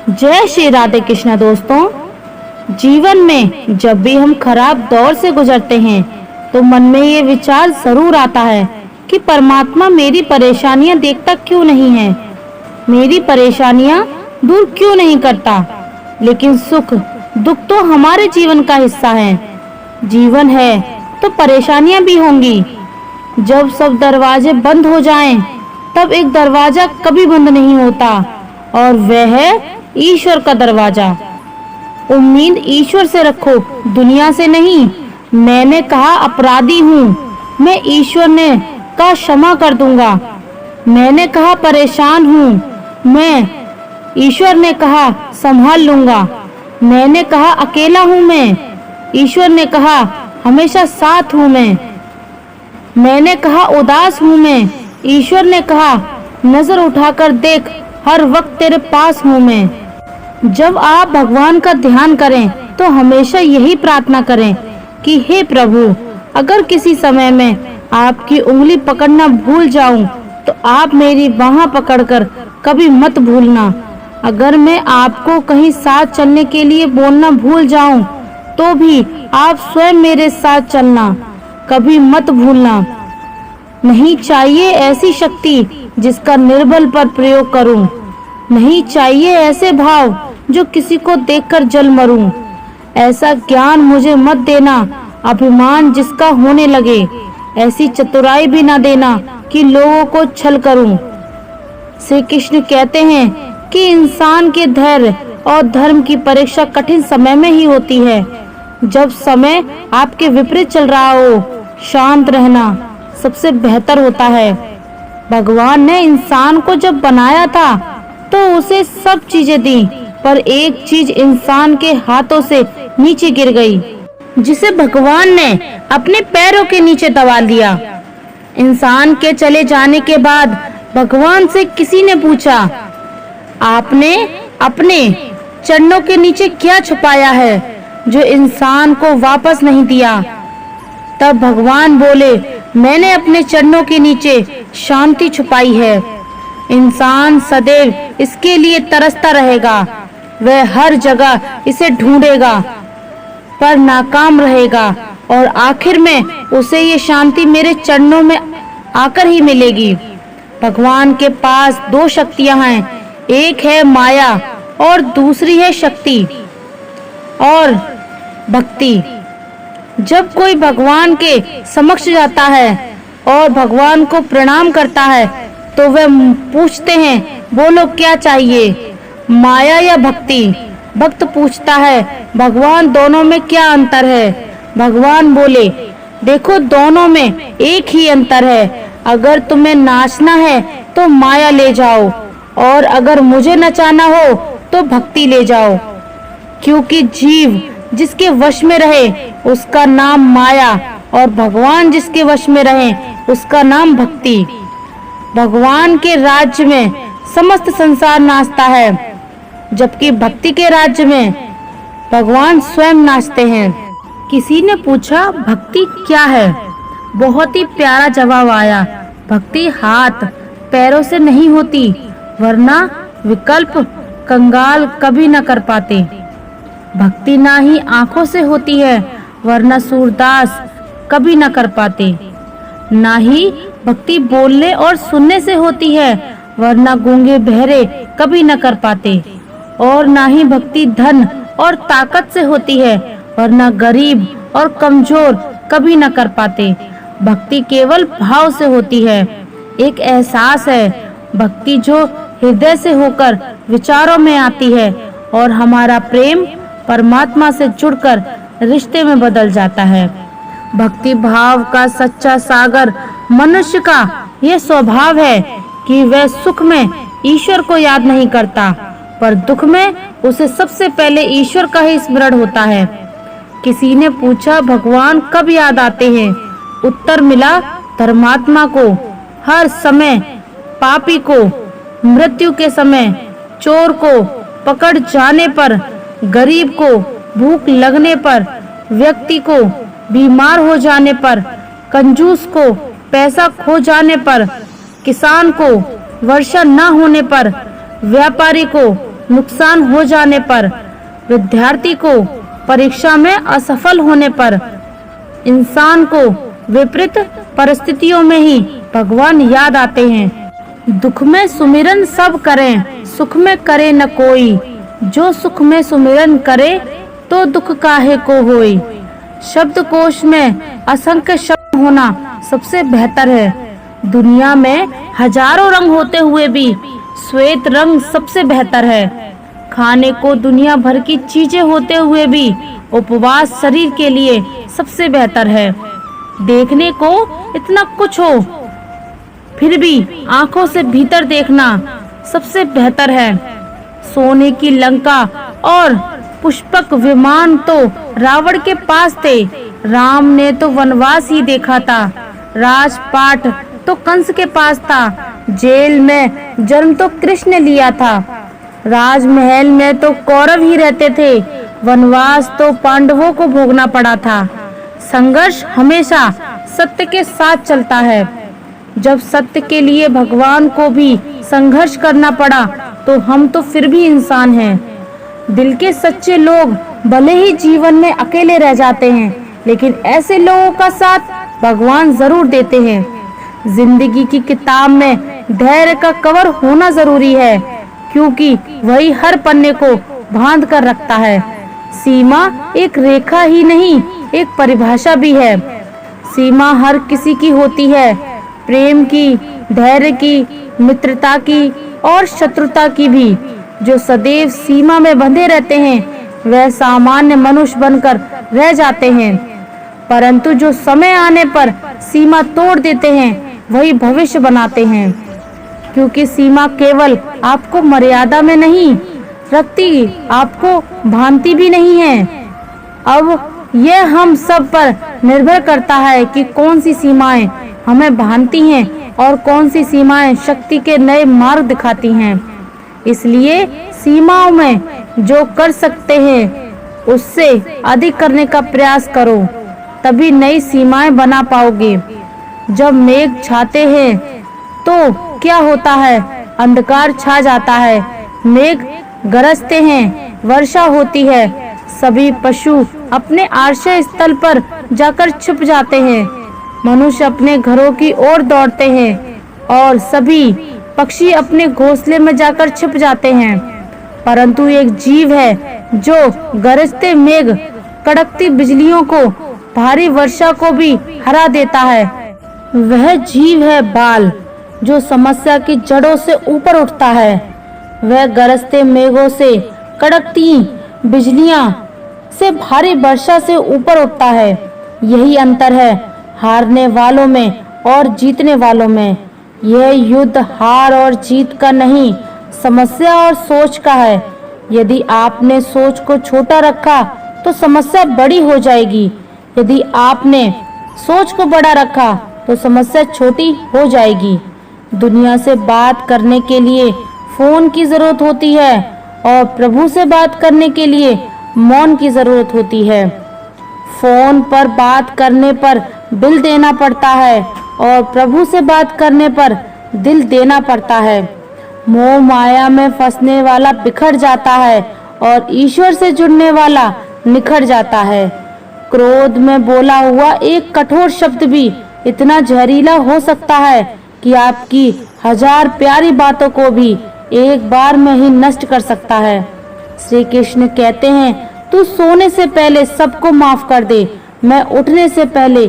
जय श्री राधे कृष्ण। दोस्तों, जीवन में जब भी हम खराब दौर से गुजरते हैं तो मन में ये विचार जरूर आता है कि परमात्मा मेरी परेशानियां देखता क्यों नहीं है, मेरी परेशानियां दूर क्यों नहीं करता। लेकिन सुख दुख तो हमारे जीवन का हिस्सा है। जीवन है तो परेशानियां भी होंगी। जब सब दरवाजे बंद हो जाएं, तब एक दरवाजा कभी बंद नहीं होता और वह है ईश्वर का दरवाजा। उम्मीद ईश्वर से रखो, दुनिया से नहीं। मैंने कहा अपराधी हूँ, मैं ईश्वर ने कहा क्षमा कर दूंगा। मैंने कहा परेशान हूँ, मैं ईश्वर ने कहा संभाल लूंगा। मैंने कहा अकेला हूँ, मैं ईश्वर ने कहा हमेशा साथ हूँ। मैंने कहा उदास हूँ, मैं ईश्वर ने कहा नजर उठाकर देख, हर वक्त तेरे पास हूँ मैं। जब आप भगवान का ध्यान करें तो हमेशा यही प्रार्थना करें कि हे प्रभु, अगर किसी समय में आपकी उंगली पकड़ना भूल जाऊं तो आप मेरी बाह पकड़कर कभी मत भूलना। अगर मैं आपको कहीं साथ चलने के लिए बोलना भूल जाऊं तो भी आप स्वयं मेरे साथ चलना, कभी मत भूलना। नहीं चाहिए ऐसी शक्ति जिसका निर्बल पर प्रयोग करूं, नहीं चाहिए ऐसे भाव जो किसी को देखकर जल मरूं। ऐसा ज्ञान मुझे मत देना अभिमान जिसका होने लगे, ऐसी चतुराई भी ना देना कि लोगों को छल करूं। श्री कृष्ण कहते हैं कि इंसान के धैर्य और धर्म की परीक्षा कठिन समय में ही होती है। जब समय आपके विपरीत चल रहा हो, शांत रहना सबसे बेहतर होता है। भगवान ने इंसान को जब बनाया था तो उसे सब चीजें दी, पर एक चीज इंसान के हाथों से नीचे गिर गई, जिसे भगवान ने अपने पैरों के नीचे दबा दिया। इंसान के चले जाने के बाद भगवान से किसी ने पूछा, आपने अपने चरणों के नीचे क्या छुपाया है जो इंसान को वापस नहीं दिया? तब भगवान बोले, मैंने अपने चरणों के नीचे शांति छुपाई है। इंसान सदैव इसके लिए तरसता रहेगा, वह हर जगह इसे ढूंढेगा पर नाकाम रहेगा और आखिर में उसे ये शांति मेरे चरणों में आकर ही मिलेगी। भगवान के पास दो शक्तियां हैं, एक है माया और दूसरी है शक्ति और भक्ति। जब कोई भगवान के समक्ष जाता है और भगवान को प्रणाम करता है तो वे पूछते हैं, बोलो क्या चाहिए, माया या भक्ति? भक्त पूछता है, भगवान दोनों में क्या अंतर है? भगवान बोले, देखो दोनों में एक ही अंतर है। अगर तुम्हें नाचना है तो माया ले जाओ और अगर मुझे नचाना हो तो भक्ति ले जाओ। क्योंकि जीव जिसके वश में रहे उसका नाम माया और भगवान जिसके वश में रहे उसका नाम भक्ति। भगवान के राज्य में समस्त संसार नाचता है, जबकि भक्ति के राज्य में भगवान स्वयं नाचते हैं। किसी ने पूछा, भक्ति क्या है? बहुत ही प्यारा जवाब आया, भक्ति हाथ पैरों से नहीं होती, वरना विकल्प कंगाल कभी न कर पाते। भक्ति ना ही आंखों से होती है, वरना सूरदास कभी न कर पाते। ना ही भक्ति बोलने और सुनने से होती है, वरना गूंगे बहरे कभी न कर पाते। और ना ही भक्ति धन और ताकत से होती है, वरना गरीब और कमजोर कभी न कर पाते। भक्ति केवल भाव से होती है, एक एहसास है। भक्ति जो हृदय से होकर विचारों में आती है और हमारा प्रेम परमात्मा से जुड़कर रिश्ते में बदल जाता है। भक्ति भाव का सच्चा सागर मनुष्य का यह स्वभाव है कि वह सुख में ईश्वर को याद नहीं करता, पर दुख में उसे सबसे पहले ईश्वर का ही स्मरण होता है। किसी ने पूछा, भगवान कब याद आते हैं? उत्तर मिला, धर्मात्मा को हर समय, पापी को मृत्यु के समय, चोर को पकड़ जाने पर, गरीब को भूख लगने पर, व्यक्ति को बीमार हो जाने पर, कंजूस को पैसा खो जाने पर, किसान को वर्षा न होने पर, व्यापारी को नुकसान हो जाने पर, विद्यार्थी को परीक्षा में असफल होने पर, इंसान को विपरीत परिस्थितियों में ही भगवान याद आते हैं। दुख में सुमिरन सब करें, सुख में करे न कोई। जो सुख में सुमिरन करे, तो दुख काहे को होई। शब्दकोश में असंख्य शब्द होना सबसे बेहतर है। दुनिया में हजारों रंग होते हुए भी श्वेत रंग सबसे बेहतर है। खाने को दुनिया भर की चीजें होते हुए भी उपवास शरीर के लिए सबसे बेहतर है। देखने को इतना कुछ हो, फिर भी आंखों से भीतर देखना सबसे बेहतर है। सोने की लंका और पुष्पक विमान तो रावण के पास थे। राम ने तो वनवास ही देखा था। राजपाट तो कंस के पास था। जेल में जन्म तो कृष्ण ने लिया था। राजमहल में तो कौरव ही रहते थे। वनवास तो पांडवों को भोगना पड़ा था। संघर्ष हमेशा सत्य के साथ चलता है। जब सत्य के लिए भगवान को भी संघर्ष करना पड़ा, तो हम तो फिर भी इंसान हैं। दिल के सच्चे लोग भले ही जीवन में अकेले रह जाते हैं, लेकिन ऐसे लोगों का साथ भगवान जरूर देते हैं। जिंदगी की किताब में धैर्य का कवर होना जरूरी है, क्योंकि वही हर पन्ने को बांध कर रखता है। सीमा एक रेखा ही नहीं, एक परिभाषा भी है। सीमा हर किसी की होती है, प्रेम की, धैर्य की, मित्रता की और शत्रुता की भी। जो सदैव सीमा में बंधे रहते हैं, वह सामान्य मनुष्य बनकर रह जाते हैं, परंतु जो समय आने पर सीमा तोड़ देते हैं, वही भविष्य बनाते हैं। क्योंकि सीमा केवल आपको मर्यादा में नहीं रखती, आपको भांति भी नहीं है। अब यह हम सब पर निर्भर करता है कि कौन सी सीमाएं हमें बांधती हैं और कौन सी सीमाएं शक्ति के नए मार्ग दिखाती हैं। इसलिए सीमाओं में जो कर सकते हैं, उससे अधिक करने का प्रयास करो, तभी नई सीमाएं बना पाओगे। जब मेघ छाते हैं तो क्या होता है? अंधकार छा जाता है। मेघ गरजते हैं, वर्षा होती है। सभी पशु अपने आश्रय स्थल पर जाकर छुप जाते हैं। मनुष्य अपने घरों की ओर दौड़ते हैं और सभी पक्षी अपने घोंसले में जाकर छिप जाते हैं। परंतु एक जीव है जो गरजते मेघ, कड़कती बिजलियों को, भारी वर्षा को भी हरा देता है। वह जीव है बाल, जो समस्या की जड़ों से ऊपर उठता है। वह गरजते मेघों से, कड़कती बिजलियां से, भारी वर्षा से ऊपर उठता है। यही अंतर है हारने वालों में और जीतने वालों में। यह युद्ध हार और जीत का नहीं, समस्या और सोच का है। यदि आपने सोच को छोटा रखा तो समस्या बड़ी हो जाएगी। यदि आपने सोच को बड़ा रखा तो समस्या छोटी हो जाएगी। दुनिया से बात करने के लिए फोन की जरूरत होती है और प्रभु से बात करने के लिए मौन की जरूरत होती है। फोन पर बात करने पर बिल देना पड़ता है और प्रभु से बात करने पर दिल देना पड़ता है। मोह माया में फंसने वाला बिखर जाता है और ईश्वर से जुड़ने वाला निखर जाता है। क्रोध में बोला हुआ एक कठोर शब्द भी इतना जहरीला हो सकता है कि आपकी 1000 प्यारी बातों को भी एक बार में ही नष्ट कर सकता है। श्री कृष्ण कहते हैं, तू सोने से पहले सबको माफ कर दे, मैं उठने से पहले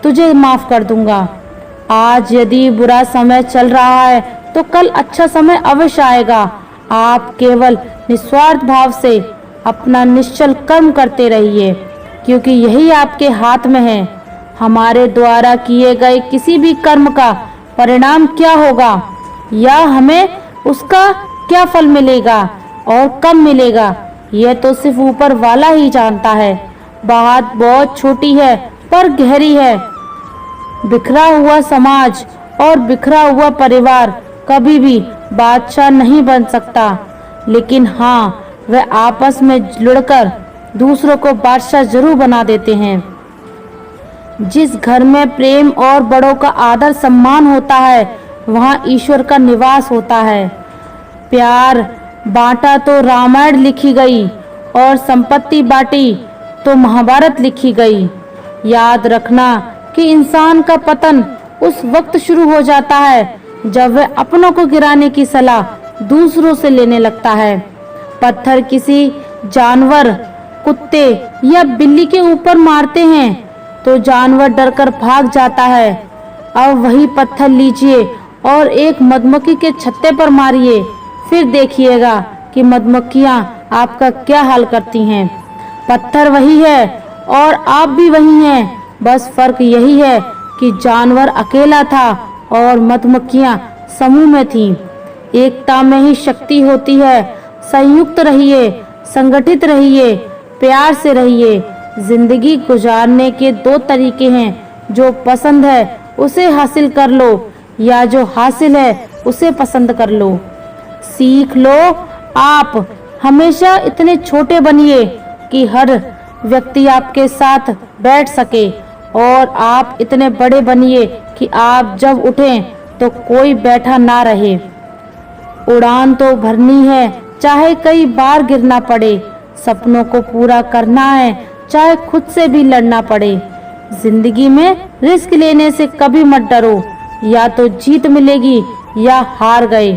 तुझे माफ कर दूंगा। आज यदि बुरा समय चल रहा है तो कल अच्छा समय अवश्य आएगा। आप केवल निस्वार्थ भाव से अपना निश्चल कर्म करते रहिए, क्योंकि यही आपके हाथ में है। हमारे द्वारा किए गए किसी भी कर्म का परिणाम क्या होगा या हमें उसका क्या फल मिलेगा और कब मिलेगा, यह तो सिर्फ ऊपर वाला ही जानता है। बात बहुत छोटी है पर गहरी है। बिखरा हुआ समाज और बिखरा हुआ परिवार कभी भी बादशाह नहीं बन सकता, लेकिन हाँ, वह आपस में जुड़कर दूसरों को बादशाह जरूर बना देते हैं। जिस घर में प्रेम और बड़ों का आदर सम्मान होता है, वहाँ ईश्वर का निवास होता है। प्यार बांटा तो रामायण लिखी गई और संपत्ति बांटी तो महाभारत लिखी गई। याद रखना कि इंसान का पतन उस वक्त शुरू हो जाता है जब वह अपनों को गिराने की सलाह दूसरों से लेने लगता है। पत्थर किसी जानवर, कुत्ते या बिल्ली के ऊपर मारते हैं तो जानवर डरकर भाग जाता है। अब वही पत्थर लीजिए और एक मधुमक्खी के छत्ते पर मारिए, फिर देखिएगा कि मधुमक्खियां आपका क्या हाल करती हैं। पत्थर वही है और आप भी वही हैं, बस फर्क यही है कि जानवर अकेला था और मधुमक्खियां समूह में थीं। एकता में ही शक्ति होती है। संयुक्त रहिए, संगठित रहिए, प्यार से रहिए। जिंदगी गुजारने के दो तरीके हैं, जो पसंद है उसे हासिल कर लो या जो हासिल है उसे पसंद कर लो। सीख लो, आप हमेशा इतने छोटे बनिए कि हर व्यक्ति आपके साथ बैठ सके और आप इतने बड़े बनिए कि आप जब उठें तो कोई बैठा ना रहे। उड़ान तो भरनी है, चाहे कई बार गिरना पड़े। सपनों को पूरा करना है, चाहे खुद से भी लड़ना पड़े। जिंदगी में रिस्क लेने से कभी मत डरो, या तो जीत मिलेगी या हार गए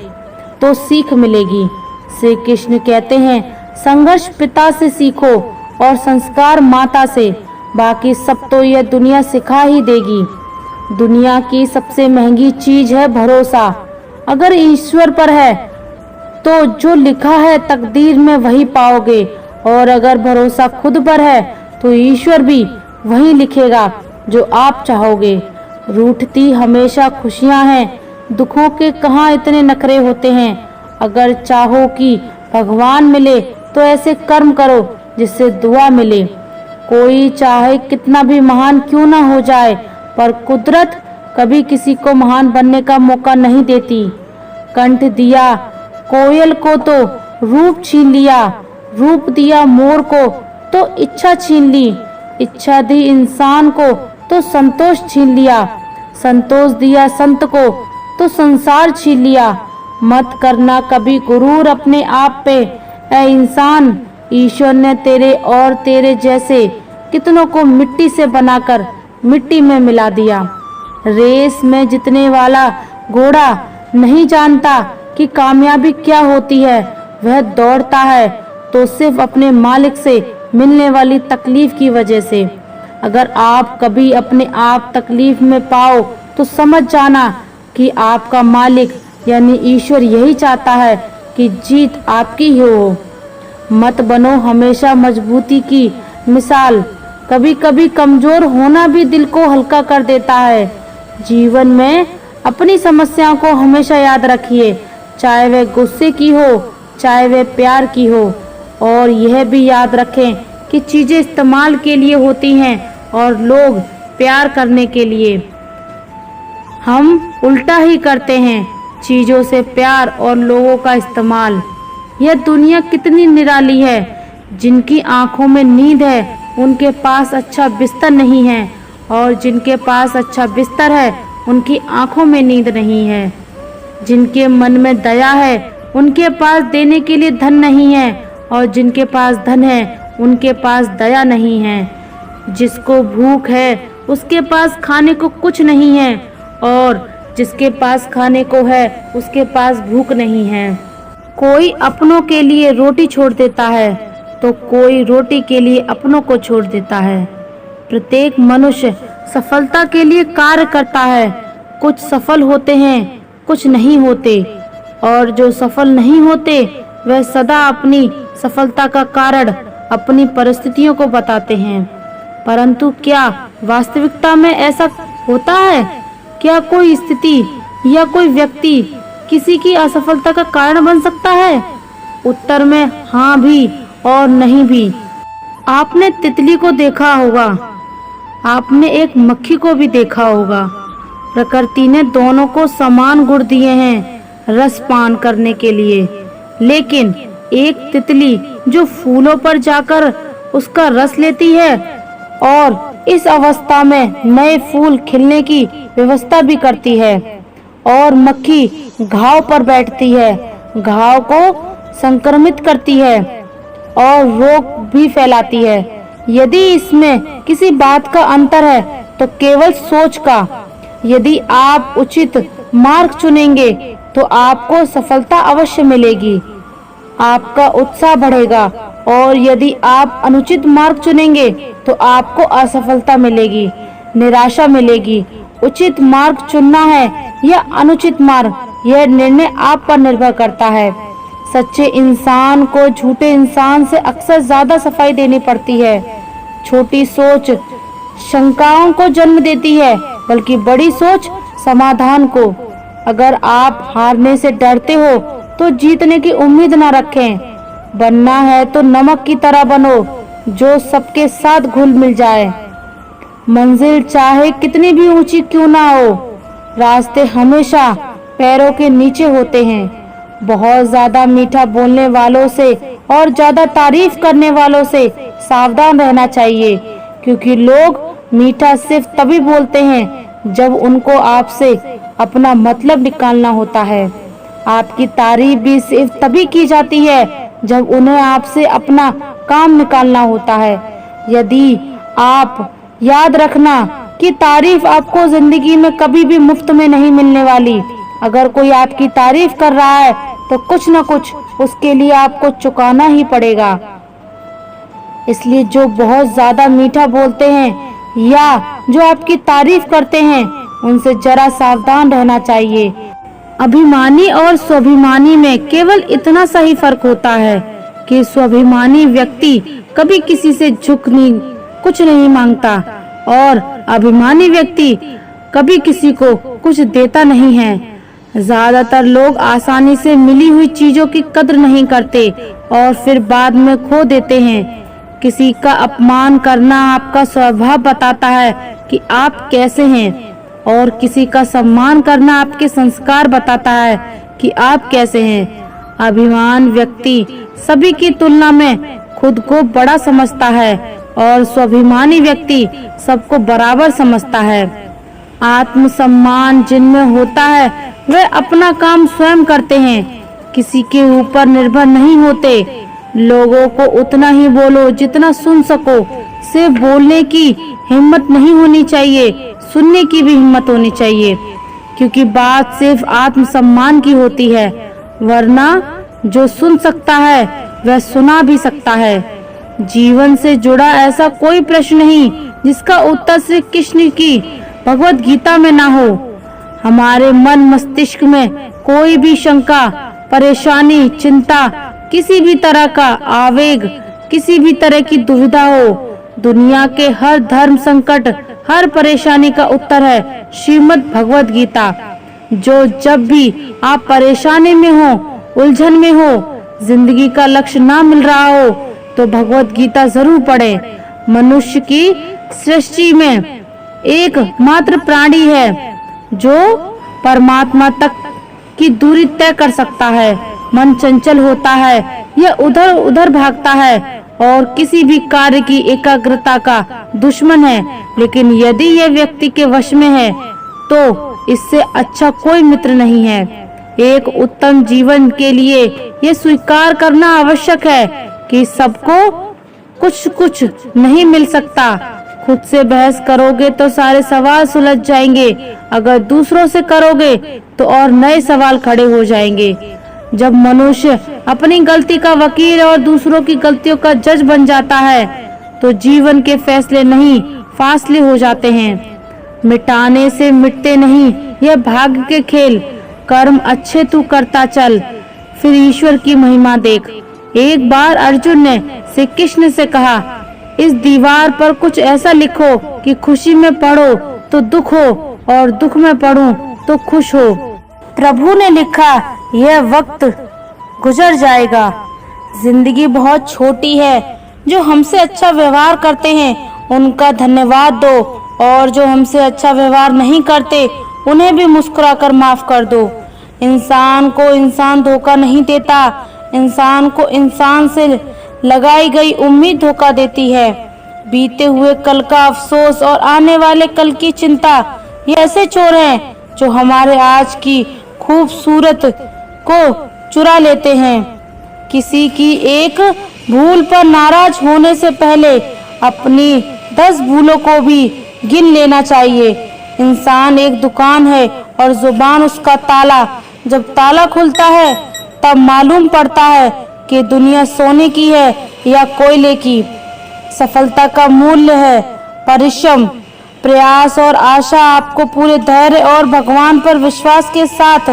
तो सीख मिलेगी। श्री कृष्ण कहते हैं, संघर्ष पिता से सीखो और संस्कार माता से, बाकी सब तो यह दुनिया सिखा ही देगी। दुनिया की सबसे महंगी चीज है भरोसा। अगर ईश्वर पर है तो जो लिखा है तकदीर में वही पाओगे, और अगर भरोसा खुद पर है तो ईश्वर भी वही लिखेगा जो आप चाहोगे। रूठती हमेशा खुशियां हैं, दुखों के कहाँ इतने नखरे होते हैं। अगर चाहो कि भगवान मिले तो ऐसे कर्म करो जिससे दुआ मिले। कोई चाहे कितना भी महान क्यों ना हो जाए, पर कुदरत कभी किसी को महान बनने का मौका नहीं देती। कंठ दिया कोयल को तो रूप छीन लिया, रूप दिया मोर को तो इच्छा छीन ली, इच्छा दी इंसान को तो संतोष छीन लिया, संतोष दिया संत को तो संसार छीन लिया। मत करना कभी गुरूर अपने आप पे, ऐ इंसान। ईश्वर ने तेरे और तेरे जैसे कितनों को मिट्टी से बनाकर मिट्टी में मिला दिया। रेस में जीतने वाला घोड़ा नहीं जानता कि कामयाबी क्या होती है। वह दौड़ता है तो सिर्फ अपने मालिक से मिलने वाली तकलीफ की वजह से। अगर आप कभी अपने आप तकलीफ में पाओ तो समझ जाना कि आपका मालिक यानी ईश्वर यही चाहता है कि जीत आपकी ही हो। मत बनो हमेशा मजबूती की मिसाल। कभी कभी कमजोर होना भी दिल को हल्का कर देता है। जीवन में अपनी समस्याओं को हमेशा याद रखिए, चाहे वह गुस्से की हो चाहे वह प्यार की हो। और यह भी याद रखें कि चीजें इस्तेमाल के लिए होती हैं और लोग प्यार करने के लिए। हम उल्टा ही करते हैं, चीजों से प्यार और लोगों का इस्तेमाल। यह दुनिया कितनी निराली है। जिनकी आंखों में नींद है उनके पास अच्छा बिस्तर नहीं है, और जिनके पास अच्छा बिस्तर है उनकी आंखों में नींद नहीं है। जिनके मन में दया है उनके पास देने के लिए धन नहीं है, और जिनके पास धन है उनके पास दया नहीं है। जिसको भूख है उसके पास खाने को कुछ नहीं है, और जिसके पास खाने को है उसके पास भूख नहीं है। कोई अपनों के लिए रोटी छोड़ देता है तो कोई रोटी के लिए अपनों को छोड़ देता है। प्रत्येक मनुष्य सफलता के लिए कार्य करता है। कुछ सफल होते हैं, कुछ नहीं होते, और जो सफल नहीं होते वह सदा अपनी सफलता का कारण अपनी परिस्थितियों को बताते हैं। परंतु क्या वास्तविकता में ऐसा होता है? क्या कोई स्थिति या कोई व्यक्ति किसी की असफलता का कारण बन सकता है? उत्तर में हाँ भी और नहीं भी। आपने तितली को देखा होगा, आपने एक मक्खी को भी देखा होगा। प्रकृति ने दोनों को समान गुण दिए हैं रस पान करने के लिए, लेकिन एक तितली जो फूलों पर जाकर उसका रस लेती है और इस अवस्था में नए फूल खिलने की व्यवस्था भी करती है, और मक्खी घाव पर बैठती है, घाव को संक्रमित करती है और रोग भी फैलाती है। यदि इसमें किसी बात का अंतर है तो केवल सोच का। यदि आप उचित मार्ग चुनेंगे तो आपको सफलता अवश्य मिलेगी, आपका उत्साह बढ़ेगा, और यदि आप अनुचित मार्ग चुनेंगे तो आपको असफलता मिलेगी, निराशा मिलेगी। उचित मार्ग चुनना है या अनुचित मार्ग, यह निर्णय आप पर निर्भर करता है। सच्चे इंसान को झूठे इंसान से अक्सर ज्यादा सफाई देनी पड़ती है। छोटी सोच शंकाओं को जन्म देती है, बल्कि बड़ी सोच समाधान को। अगर आप हारने से डरते हो तो जीतने की उम्मीद न रखें। बनना है तो नमक की तरह बनो, जो सबके साथ घुल मिल जाए। मंजिल चाहे कितनी भी ऊंची क्यों ना हो, रास्ते हमेशा पैरों के नीचे होते हैं। बहुत ज्यादा मीठा बोलने वालों से और ज्यादा तारीफ करने वालों से सावधान रहना चाहिए, क्योंकि लोग मीठा सिर्फ तभी बोलते हैं जब उनको आपसे अपना मतलब निकालना होता है। आपकी तारीफ भी सिर्फ तभी की जाती है जब उन्हें आपसे अपना काम निकालना होता है। यदि आप याद रखना कि तारीफ आपको जिंदगी में कभी भी मुफ्त में नहीं मिलने वाली। अगर कोई आपकी तारीफ कर रहा है तो कुछ न कुछ उसके लिए आपको चुकाना ही पड़ेगा। इसलिए जो बहुत ज्यादा मीठा बोलते हैं या जो आपकी तारीफ करते हैं, उनसे जरा सावधान रहना चाहिए। अभिमानी और स्वाभिमानी में केवल इतना सा ही फर्क होता है कि स्वाभिमानी व्यक्ति कभी किसी से कुछ नहीं मांगता, और अभिमानी व्यक्ति कभी किसी को कुछ देता नहीं है। ज्यादातर लोग आसानी से मिली हुई चीजों की कद्र नहीं करते और फिर बाद में खो देते हैं। किसी का अपमान करना आपका स्वभाव बताता है कि आप कैसे हैं, और किसी का सम्मान करना आपके संस्कार बताता है कि आप कैसे हैं। अभिमान व्यक्ति सभी की तुलना में खुद को बड़ा समझता है और स्वाभिमानी व्यक्ति सबको बराबर समझता है। आत्मसम्मान जिनमें होता है वे अपना काम स्वयं करते हैं, किसी के ऊपर निर्भर नहीं होते। लोगों को उतना ही बोलो जितना सुन सको। सिर्फ बोलने की हिम्मत नहीं होनी चाहिए, सुनने की भी हिम्मत होनी चाहिए, क्योंकि बात सिर्फ आत्मसम्मान की होती है। वरना जो सुन सकता है वह सुना भी सकता है। जीवन से जुड़ा ऐसा कोई प्रश्न नहीं जिसका उत्तर श्री कृष्ण की भगवत गीता में ना हो। हमारे मन मस्तिष्क में कोई भी शंका, परेशानी, चिंता, किसी भी तरह का आवेग, किसी भी तरह की दुविधा हो, दुनिया के हर धर्म संकट, हर परेशानी का उत्तर है श्रीमद् भगवत गीता। जो जब भी आप परेशानी में हो, उलझन में हो, जिंदगी का लक्ष्य ना मिल रहा हो, तो भगवत गीता जरूर पढ़ें। मनुष्य की सृष्टि में एक मात्र प्राणी है जो परमात्मा तक की दूरी तय कर सकता है। मन चंचल होता है, यह उधर उधर भागता है और किसी भी कार्य की एकाग्रता का दुश्मन है। लेकिन यदि यह व्यक्ति के वश में है तो इससे अच्छा कोई मित्र नहीं है। एक उत्तम जीवन के लिए यह स्वीकार करना आवश्यक है कि सबको कुछ कुछ नहीं मिल सकता। खुद से बहस करोगे तो सारे सवाल सुलझ जाएंगे, अगर दूसरों से करोगे तो और नए सवाल खड़े हो जाएंगे। जब मनुष्य अपनी गलती का वकील और दूसरों की गलतियों का जज बन जाता है तो जीवन के फैसले नहीं, फासले हो जाते हैं। मिटाने से मिटते नहीं, यह भाग्य के खेल। कर्म अच्छे तू करता चल, फिर ईश्वर की महिमा देख। एक बार अर्जुन ने श्री कृष्ण से कहा, इस दीवार पर कुछ ऐसा लिखो कि खुशी में पढ़ो तो दुख हो और दुख में पढ़ूं तो खुश हो। प्रभु ने लिखा, यह वक्त गुजर जाएगा। जिंदगी बहुत छोटी है। जो हमसे अच्छा व्यवहार करते हैं उनका धन्यवाद दो, और जो हमसे अच्छा व्यवहार नहीं करते उन्हें भी मुस्कुराकर माफ कर दो। इंसान को इंसान धोखा नहीं देता, इंसान को इंसान से लगाई गई उम्मीद धोखा देती है। बीते हुए कल का अफसोस और आने वाले कल की चिंता, ये ऐसे चोर हैं जो हमारे आज की खूबसूरत को चुरा लेते हैं। किसी की एक भूल पर नाराज होने से पहले अपनी 10 भूलों को भी गिन लेना चाहिए। इंसान एक दुकान है और जुबान उसका ताला। जब ताला खुलता है तब मालूम पड़ता है कि दुनिया सोने की है या कोयले की। सफलता का मूल्य है परिश्रम, प्रयास और आशा। आपको पूरे धैर्य और भगवान पर विश्वास के साथ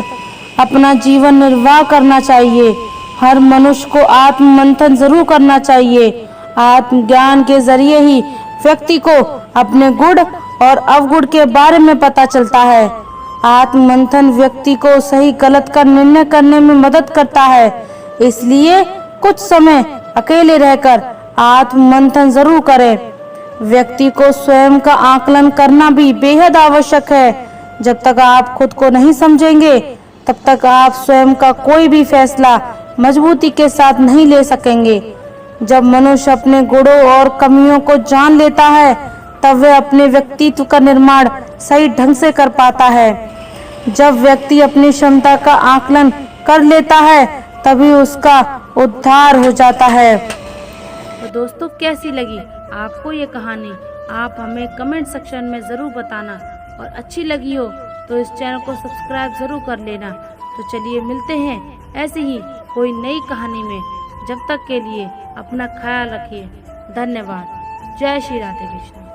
अपना जीवन निर्वाह करना चाहिए। हर मनुष्य को आत्म मंथन जरूर करना चाहिए। आत्मज्ञान के जरिए ही व्यक्ति को अपने गुण और अवगुण के बारे में पता चलता है। आत्म मंथन व्यक्ति को सही गलत का निर्णय करने में मदद करता है। इसलिए कुछ समय अकेले रहकर आत्म मंथन जरूर करें। व्यक्ति को स्वयं का आकलन करना भी बेहद आवश्यक है। जब तक आप खुद को नहीं समझेंगे तब तक आप स्वयं का कोई भी फैसला मजबूती के साथ नहीं ले सकेंगे। जब मनुष्य अपने गुणों और कमियों को जान लेता है तब वह अपने व्यक्तित्व का निर्माण सही ढंग से कर पाता है। जब व्यक्ति अपनी क्षमता का आकलन कर लेता है तभी उसका उद्धार हो जाता है। तो दोस्तों, कैसी लगी आपको ये कहानी? आप हमें कमेंट सेक्शन में ज़रूर बताना, और अच्छी लगी हो तो इस चैनल को सब्सक्राइब ज़रूर कर लेना। तो चलिए मिलते हैं ऐसे ही कोई नई कहानी में। जब तक के लिए अपना ख्याल रखिए। धन्यवाद। जय श्री राधे कृष्ण।